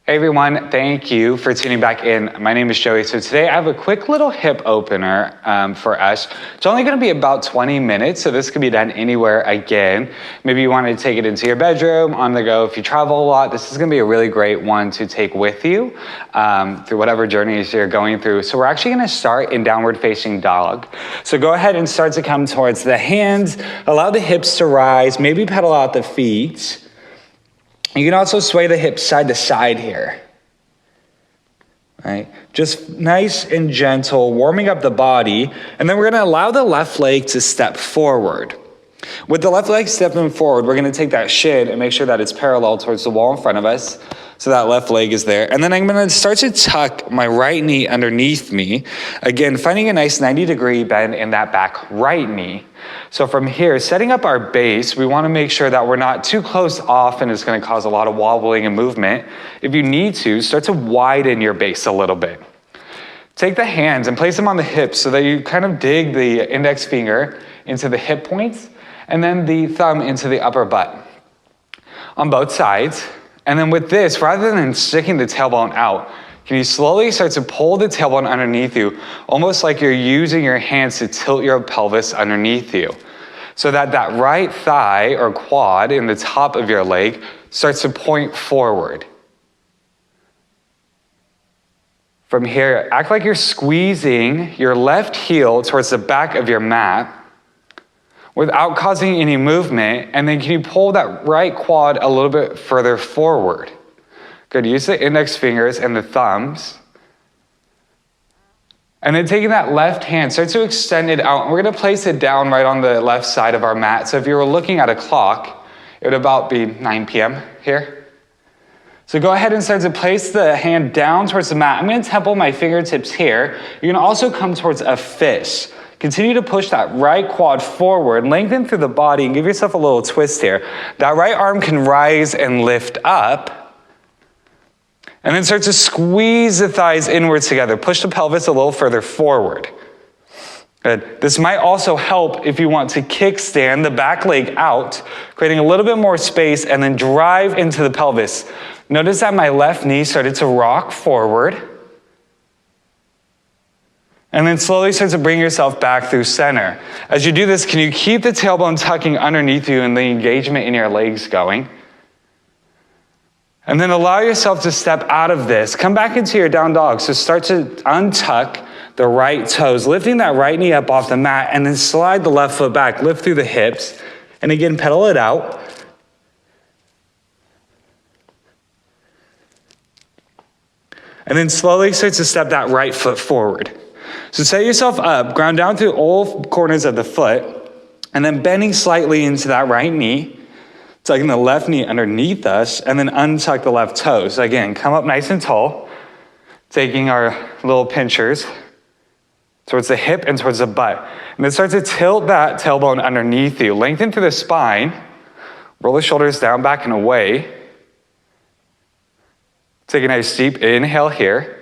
Hey everyone, thank you for tuning back in. My name is Joey. So today I have a quick little hip opener for us. It's only gonna be about 20 minutes, so this can be done anywhere again. Maybe you wanna take it into your bedroom, on the go. If you travel a lot, this is gonna be a really great one to take with you through whatever journeys you're going through. So we're actually gonna start in downward facing dog. So go ahead and start to come towards the hands, allow the hips to rise, maybe pedal out the feet. You can also sway the hips side to side here, right? Just nice and gentle, warming up the body. And then we're gonna allow the left leg to step forward. With the left leg stepping forward, we're gonna take that shin and make sure that it's parallel towards the wall in front of us. So that left leg is there. And then I'm gonna start to tuck my right knee underneath me. Again, finding a nice 90-degree bend in that back right knee. So from here, setting up our base, we wanna make sure that we're not too close off and it's gonna cause a lot of wobbling and movement. If you need to, start to widen your base a little bit. Take the hands and place them on the hips so that you kind of dig the index finger into the hip points and then the thumb into the upper butt on both sides. And then with this, rather than sticking the tailbone out, can you slowly start to pull the tailbone underneath you, almost like you're using your hands to tilt your pelvis underneath you, so that that right thigh or quad in the top of your leg starts to point forward. From here, act like you're squeezing your left heel towards the back of your mat without causing any movement, and then can you pull that right quad a little bit further forward? Good, use the index fingers and the thumbs. And then taking that left hand, start to extend it out, and we're gonna place it down right on the left side of our mat. So if you were looking at a clock, it would about be 9 p.m. here. So go ahead and start to place the hand down towards the mat. I'm gonna temple my fingertips here. You're gonna also come towards a fist. Continue to push that right quad forward, lengthen through the body, and give yourself a little twist here. That right arm can rise and lift up. And then start to squeeze the thighs inwards together. Push the pelvis a little further forward. Good. This might also help if you want to kickstand the back leg out, creating a little bit more space, and then drive into the pelvis. Notice that my left knee started to rock forward. And then slowly start to bring yourself back through center. As you do this, can you keep the tailbone tucking underneath you and the engagement in your legs going? And then allow yourself to step out of this. Come back into your down dog. So start to untuck the right toes, lifting that right knee up off the mat, and then slide the left foot back, lift through the hips. And again, pedal it out. And then slowly start to step that right foot forward. So set yourself up, ground down through all corners of the foot, and then bending slightly into that right knee, tucking the left knee underneath us, and then untuck the left toes. Again, come up nice and tall, taking our little pinchers towards the hip and towards the butt. And then start to tilt that tailbone underneath you. Lengthen through the spine, roll the shoulders down, back, and away. Take a nice deep inhale here.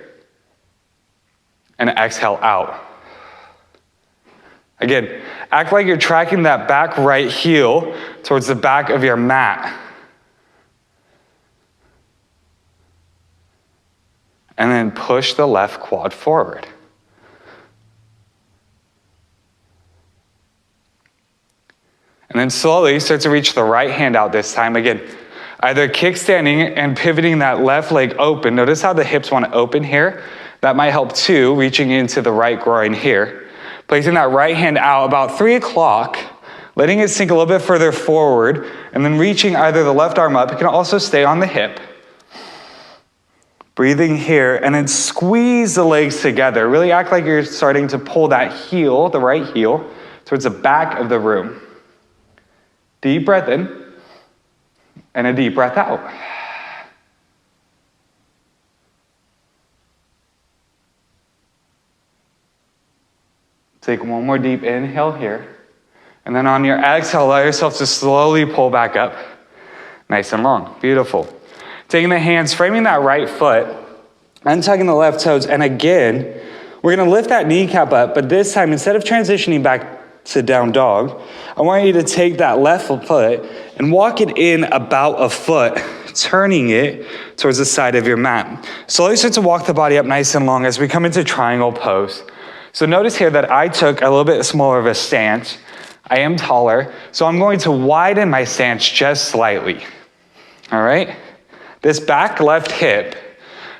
And exhale out. Again, act like you're tracking that back right heel towards the back of your mat. And then push the left quad forward. And then slowly start to reach the right hand out this time. Again, either kickstanding and pivoting that left leg open. Notice how the hips want to open here. That might help too, reaching into the right groin here. Placing that right hand out about 3 o'clock, letting it sink a little bit further forward, and then reaching either the left arm up. It can also stay on the hip. Breathing here, and then squeeze the legs together. Really act like you're starting to pull that heel, the right heel, towards the back of the room. Deep breath in, and a deep breath out. Take one more deep inhale here. And then on your exhale, allow yourself to slowly pull back up. Nice and long. Beautiful. Taking the hands, framing that right foot, untucking the left toes, and again, we're gonna lift that kneecap up, but this time, instead of transitioning back to down dog, I want you to take that left foot and walk it in about a foot turning it towards the side of your mat. Slowly start to walk the body up nice and long as we come into triangle pose. So notice here that I took a little bit smaller of a stance. I am taller, so I'm going to widen my stance just slightly. All right? This back left hip,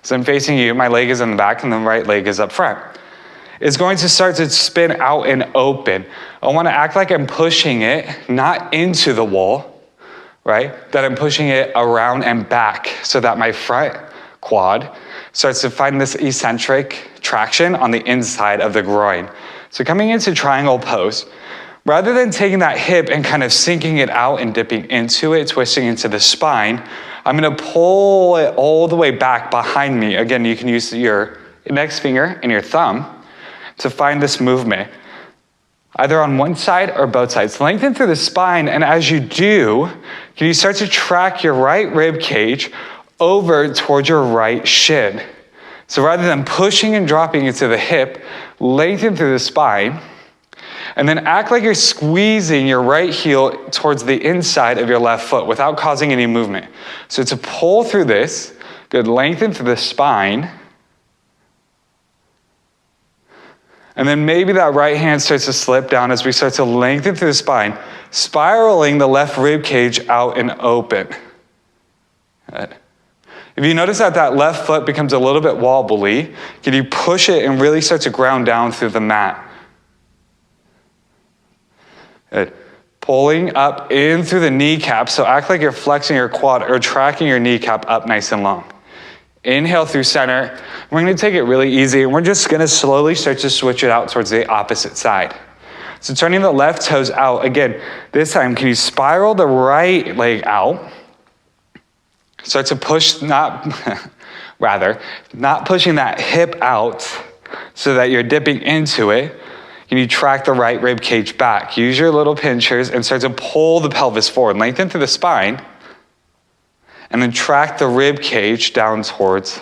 so I'm facing you, my leg is in the back and the right leg is up front. It's going to start to spin out and open. I want to act like I'm pushing it, not into the wall, right? That I'm pushing it around and back so that my front quad starts to find this eccentric traction on the inside of the groin. So coming into triangle pose, rather than taking that hip and kind of sinking it out and dipping into it, twisting into the spine, I'm gonna pull it all the way back behind me. Again, you can use your index finger and your thumb to find this movement, either on one side or both sides. Lengthen through the spine, and as you do, can you start to track your right rib cage over towards your right shin. So rather than pushing and dropping into the hip, lengthen through the spine, and then act like you're squeezing your right heel towards the inside of your left foot without causing any movement. So to pull through this, good, lengthen through the spine. And then maybe that right hand starts to slip down as we start to lengthen through the spine, spiraling the left rib cage out and open. Good. If you notice that that left foot becomes a little bit wobbly, can you push it and really start to ground down through the mat? Good. Pulling up in through the kneecap, so act like you're flexing your quad or tracking your kneecap up nice and long. Inhale through center. We're going to take it really easy, and we're just going to slowly start to switch it out towards the opposite side. So turning the left toes out, again, this time, can you spiral the right leg out? Start to push, not pushing that hip out so that you're dipping into it. Can you track the right rib cage back? Use your little pinchers and start to pull the pelvis forward. Lengthen through the spine. And then track the rib cage down towards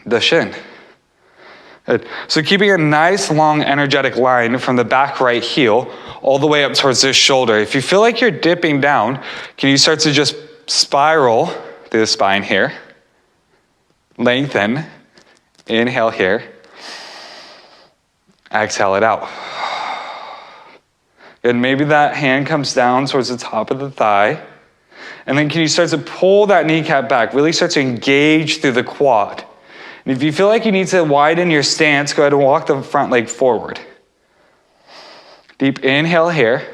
the shin. Good. So keeping a nice, long, energetic line from the back right heel all the way up towards this shoulder. If you feel like you're dipping down, can you start to just spiral through the spine here? Lengthen. Inhale here. Exhale it out. And maybe that hand comes down towards the top of the thigh. And then can you start to pull that kneecap back? Really start to engage through the quad. And if you feel like you need to widen your stance, go ahead and walk the front leg forward. Deep inhale here.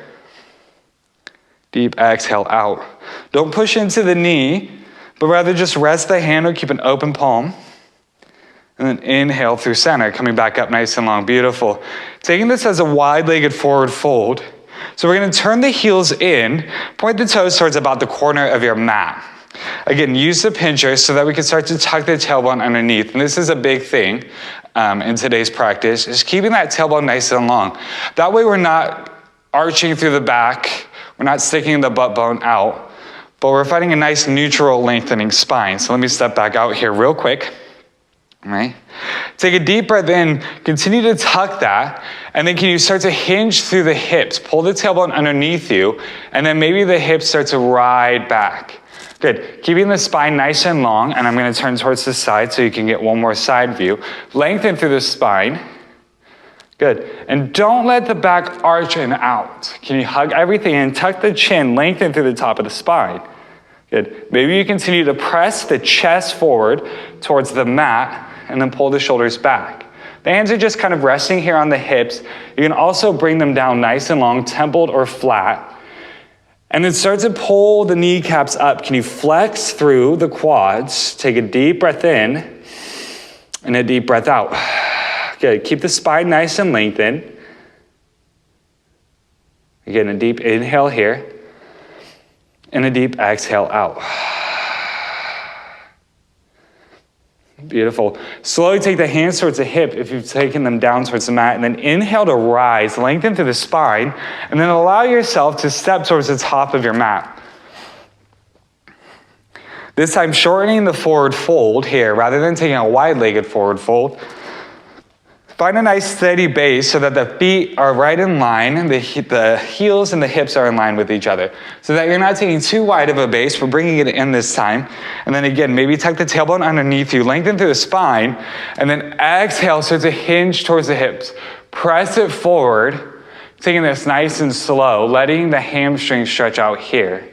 Deep exhale out. Don't push into the knee, but rather just rest the hand or keep an open palm. And then inhale through center, coming back up nice and long. Beautiful. Taking this as a wide-legged forward fold. So we're going to turn the heels in, point the toes towards about the corner of your mat. Again, use the pincher so that we can start to tuck the tailbone underneath. And this is a big thing in today's practice, is keeping that tailbone nice and long. That way we're not arching through the back, we're not sticking the butt bone out, but we're finding a nice neutral lengthening spine. So let me step back out here real quick. All right. Take a deep breath in, continue to tuck that, and then can you start to hinge through the hips, pull the tailbone underneath you, and then maybe the hips start to ride back. Good, keeping the spine nice and long, and I'm gonna turn towards the side so you can get one more side view. Lengthen through the spine. Good, and don't let the back arch and out. Can you hug everything in, tuck the chin, lengthen through the top of the spine. Good, maybe you continue to press the chest forward towards the mat, and then pull the shoulders back. The hands are just kind of resting here on the hips. You can also bring them down nice and long, templed or flat. And then start to pull the kneecaps up. Can you flex through the quads? Take a deep breath in and a deep breath out. Good, keep the spine nice and lengthened. Again, a deep inhale here and a deep exhale out. Beautiful. Slowly take the hands towards the hip if you've taken them down towards the mat, and then inhale to rise, lengthen through the spine, and then allow yourself to step towards the top of your mat. This time shortening the forward fold here, rather than taking a wide-legged forward fold. Find a nice steady base so that the feet are right in line, the heels and the hips are in line with each other. So that you're not taking too wide of a base, we're bringing it in this time. And then again, maybe tuck the tailbone underneath you, lengthen through the spine, and then exhale, start to hinge towards the hips. Press it forward, taking this nice and slow, letting the hamstring stretch out here.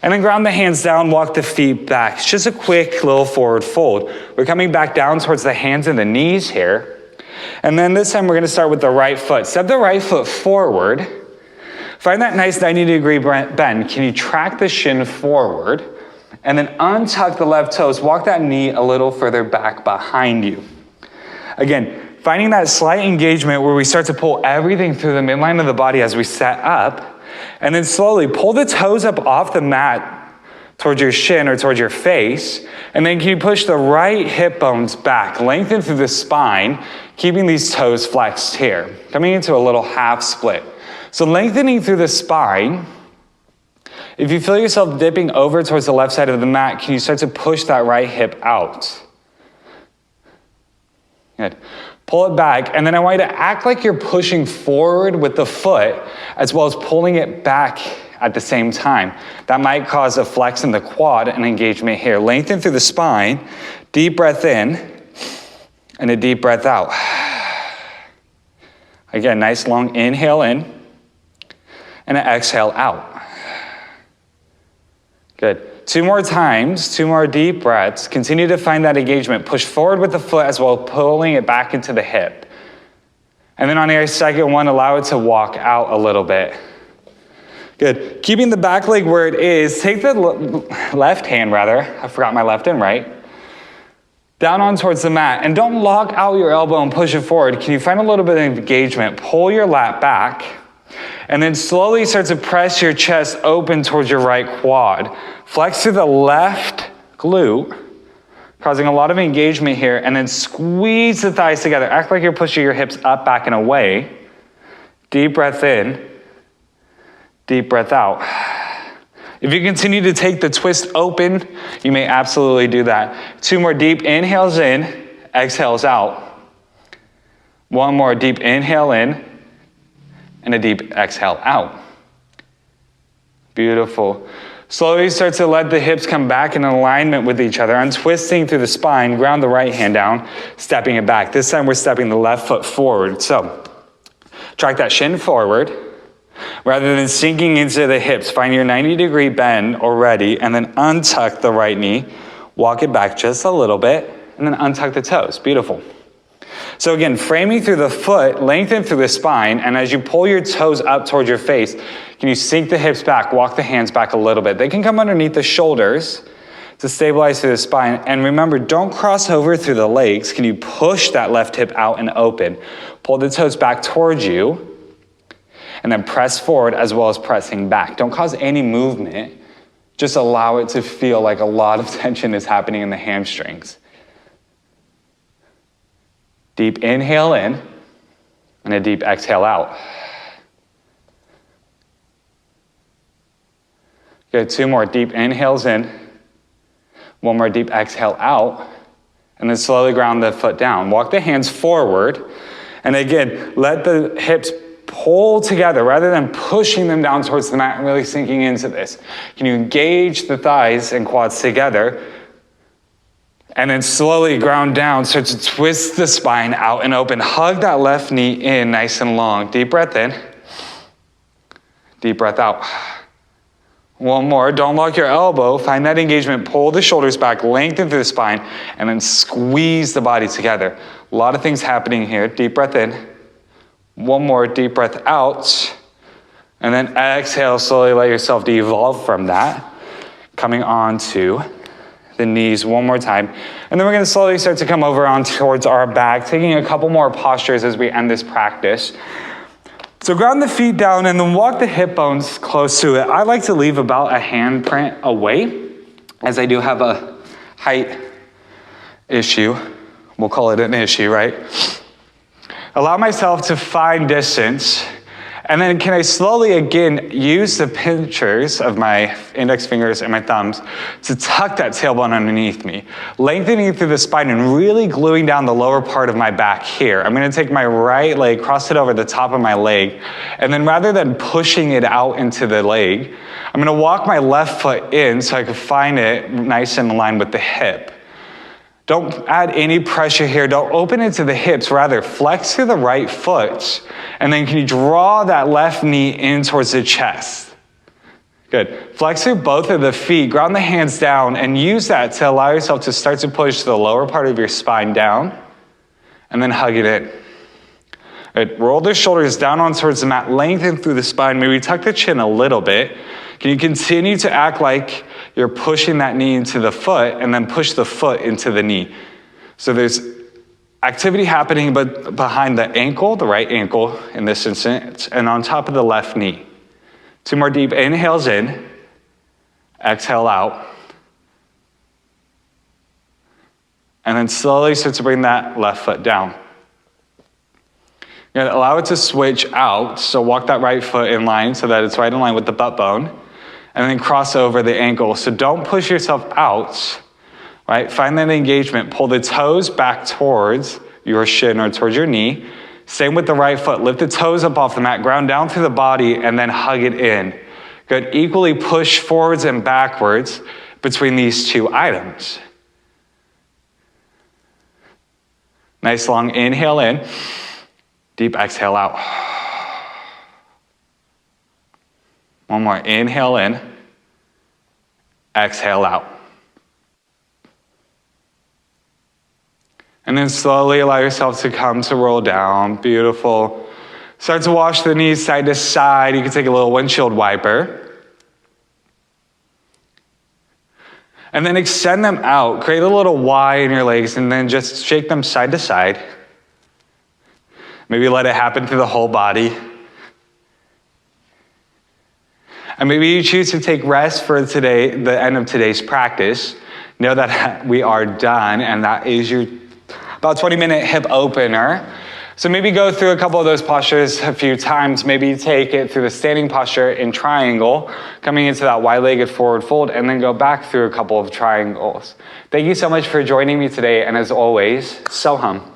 And then ground the hands down, walk the feet back. It's just a quick little forward fold. We're coming back down towards the hands and the knees here. And then this time we're gonna start with the right foot. Step the right foot forward. Find that nice 90-degree bend. Can you track the shin forward? And then untuck the left toes. Walk that knee a little further back behind you. Again, finding that slight engagement where we start to pull everything through the midline of the body as we set up. And then slowly pull the toes up off the mat towards your shin or towards your face. And then can you push the right hip bones back, lengthen through the spine, keeping these toes flexed here, coming into a little half split. So lengthening through the spine. If you feel yourself dipping over towards the left side of the mat, can you start to push that right hip out? Good. Pull it back, and then I want you to act like you're pushing forward with the foot as well as pulling it back at the same time. That might cause a flex in the quad and engagement here. Lengthen through the spine, deep breath in, and a deep breath out. Again, nice long inhale in, and an exhale out. Good. 2 more times, 2 more deep breaths. Continue to find that engagement. Push forward with the foot as well as pulling it back into the hip. And then on your second one, allow it to walk out a little bit. Good. Keeping the back leg where it is, take the left hand rather, I forgot my left and right, down on towards the mat, and don't lock out your elbow and push it forward. Can you find a little bit of engagement? Pull your lat back, and then slowly start to press your chest open towards your right quad. Flex to the left glute, causing a lot of engagement here, and then squeeze the thighs together. Act like you're pushing your hips up, back, and away. Deep breath in. Deep breath out. If you continue to take the twist open, you may absolutely do that. 2 more deep inhales in, exhales out. 1 more deep inhale in, and a deep exhale out. Beautiful. Slowly start to let the hips come back in alignment with each other. Untwisting through the spine, ground the right hand down, stepping it back. This time we're stepping the left foot forward. So, track that shin forward. Rather than sinking into the hips, find your 90-degree bend already, and then untuck the right knee. Walk it back just a little bit, and then untuck the toes. Beautiful. So again, framing through the foot, lengthen through the spine, and as you pull your toes up towards your face, can you sink the hips back, walk the hands back a little bit. They can come underneath the shoulders to stabilize through the spine. And remember, don't cross over through the legs. Can you push that left hip out and open? Pull the toes back towards you, and then press forward as well as pressing back. Don't cause any movement. Just allow it to feel like a lot of tension is happening in the hamstrings. Deep inhale in, and a deep exhale out. Good, 2 more deep inhales in, 1 more deep exhale out, and then slowly ground the foot down. Walk the hands forward, and again, let the hips pull together rather than pushing them down towards the mat and really sinking into this. Can you engage the thighs and quads together? And then slowly ground down, start to twist the spine out and open. Hug that left knee in nice and long. Deep breath in. Deep breath out. 1 more. Don't lock your elbow. Find that engagement. Pull the shoulders back, lengthen through the spine, and then squeeze the body together. A lot of things happening here. Deep breath in. 1 more deep breath out. And then exhale, slowly let yourself devolve from that. Coming on to the knees 1 more time. And then we're gonna slowly start to come over on towards our back, taking a couple more postures as we end this practice. So ground the feet down and then walk the hip bones close to it. I like to leave about a handprint away, as I do have a height issue. We'll call it an issue, right? Allow myself to find distance And then can I slowly again use the pinchers of my index fingers and my thumbs to tuck that tailbone underneath me, lengthening through the spine and really gluing down the lower part of my back here. I'm gonna take my right leg, cross it over the top of my leg, and then rather than pushing it out into the leg, I'm gonna walk my left foot in so I can find it nice and aligned with the hip. Don't add any pressure here. Don't open into the hips. Rather, flex through the right foot. And then can you draw that left knee in towards the chest? Good. Flex through both of the feet. Ground the hands down and use that to allow yourself to start to push the lower part of your spine down. And then hug it in. Good. Roll the shoulders down on towards the mat. Lengthen through the spine. Maybe tuck the chin a little bit. Can you continue to act like you're pushing that knee into the foot and then push the foot into the knee? So there's activity happening but behind the ankle, the right ankle in this instance, and on top of the left knee. 2 more deep inhales in, exhale out. And then slowly start to bring that left foot down. You're gonna allow it to switch out, so walk that right foot in line so that it's right in line with the butt bone. And then cross over the ankle. So don't push yourself out, right? Find that engagement. Pull the toes back towards your shin or towards your knee. Same with the right foot. Lift the toes up off the mat, ground down through the body, and then hug it in. Good. Equally push forwards and backwards between these 2 items. Nice long inhale in. Deep exhale out. One more, inhale in, exhale out. And then slowly allow yourself to come to roll down, beautiful. Start to wash the knees side to side. You can take a little windshield wiper. And then extend them out, create a little Y in your legs and then just shake them side to side. Maybe let it happen through the whole body. And maybe you choose to take rest for today, the end of today's practice. Know that we are done, and that is your about 20-minute hip opener. So maybe go through a couple of those postures a few times. Maybe take it through the standing posture in triangle, coming into that wide-legged forward fold, and then go back through a couple of triangles. Thank you so much for joining me today, and as always, so hum.